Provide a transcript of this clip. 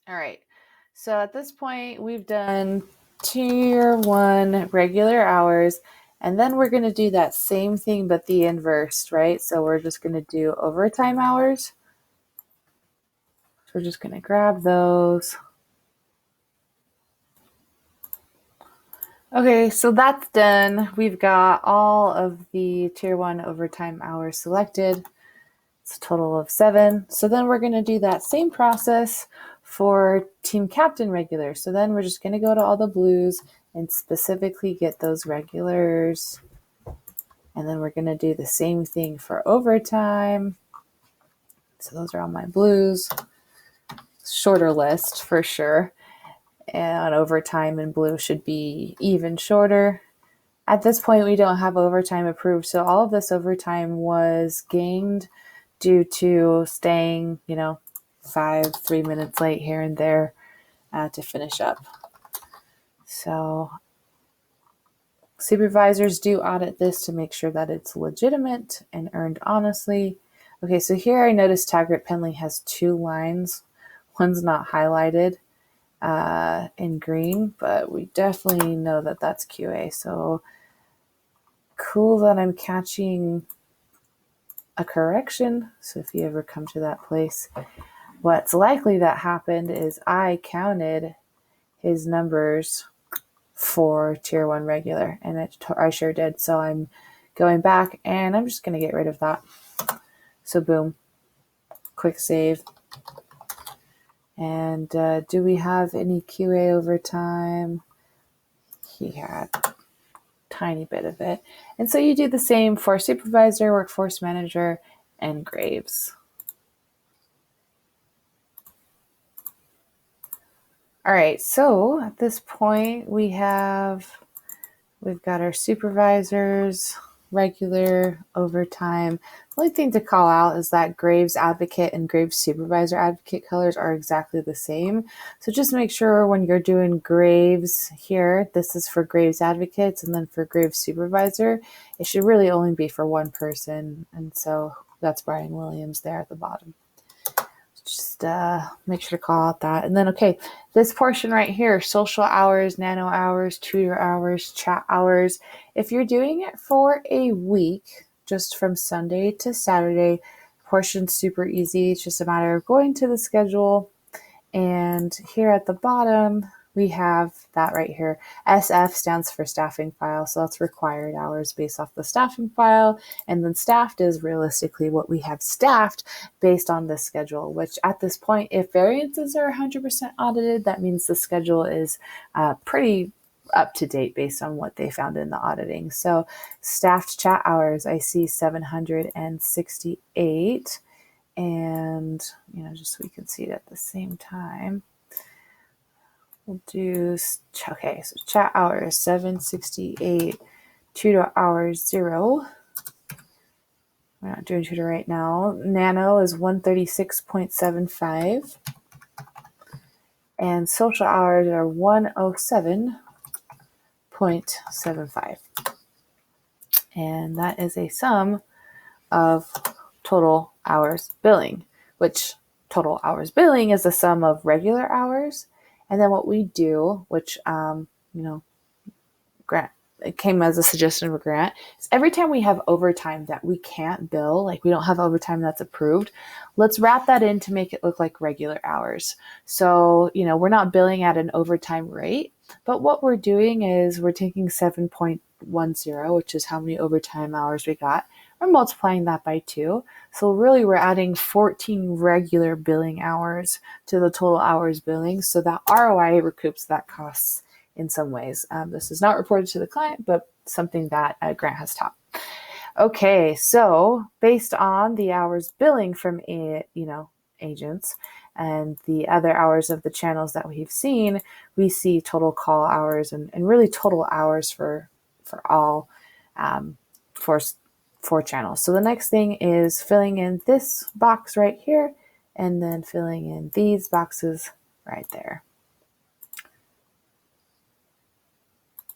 All right. So at this point, we've done tier 1 regular hours, and then we're going to do that same thing, but the inverse, right? So we're just going to do overtime hours. So we're just going to grab those. Okay, so that's done. We've got all of the tier 1 overtime hours selected. It's a total of 7. So then we're going to do that same process for team captain regular. So then we're just going to go to all the blues and specifically get those regulars. And then we're going to do the same thing for overtime. So those are all my blues. Shorter list for sure. And overtime in blue should be even shorter. At this point, we don't have overtime approved. So all of this overtime was gained due to staying, 3 minutes late here and there to finish up. So supervisors do audit this to make sure that it's legitimate and earned honestly. Okay, so here I noticed tag rate penalty has 2 lines. One's not highlighted in green, but we definitely know that that's QA. So cool that I'm catching a correction. So if you ever come to that place, what's likely that happened is I counted his numbers for tier 1 regular, and I sure did. So I'm going back and I'm just going to get rid of that. So boom, quick save. And do we have any QA overtime? He had a tiny bit of it. And so you do the same for supervisor, workforce manager, and Graves. All right, so at this point we've got our supervisors, regular, overtime. The only thing to call out is that Graves Advocate and Graves Supervisor Advocate colors are exactly the same. So just make sure when you're doing Graves here, this is for Graves Advocates, and then for Graves Supervisor, it should really only be for one person. And so that's Brian Williams there at the bottom. Just make sure to call out that. And then, okay, this portion right here, social hours, nano hours, tutor hours, chat hours. If you're doing it for a week, just from Sunday to Saturday, portion's super easy. It's just a matter of going to the schedule. And here at the bottom, we have that right here. SF stands for staffing file. So that's required hours based off the staffing file. And then staffed is realistically what we have staffed based on the schedule, which at this point, if variances are 100% audited, that means the schedule is pretty up to date based on what they found in the auditing. So staffed chat hours, I see 768. And, just so we can see it at the same time. We'll do, okay, so chat hours, 768, tutor hours, 0. We're not doing tutor right now. Nano is 136.75. And social hours are 107.75. And that is a sum of total hours billing, which total hours billing is the sum of regular hours. And then what we do, which, Grant, it came as a suggestion for Grant, is every time we have overtime that we can't bill, like we don't have overtime that's approved, let's wrap that in to make it look like regular hours. So, we're not billing at an overtime rate, but what we're doing is we're taking 7.10, which is how many overtime hours we got. We're multiplying that by 2. So really we're adding 14 regular billing hours to the total hours billing. So that ROI recoups that costs in some ways. This is not reported to the client, but something that Grant has taught. Okay, so based on the hours billing from agents and the other hours of the channels that we've seen, we see total call hours and really total hours for all four channels. So the next thing is filling in this box right here and then filling in these boxes right there.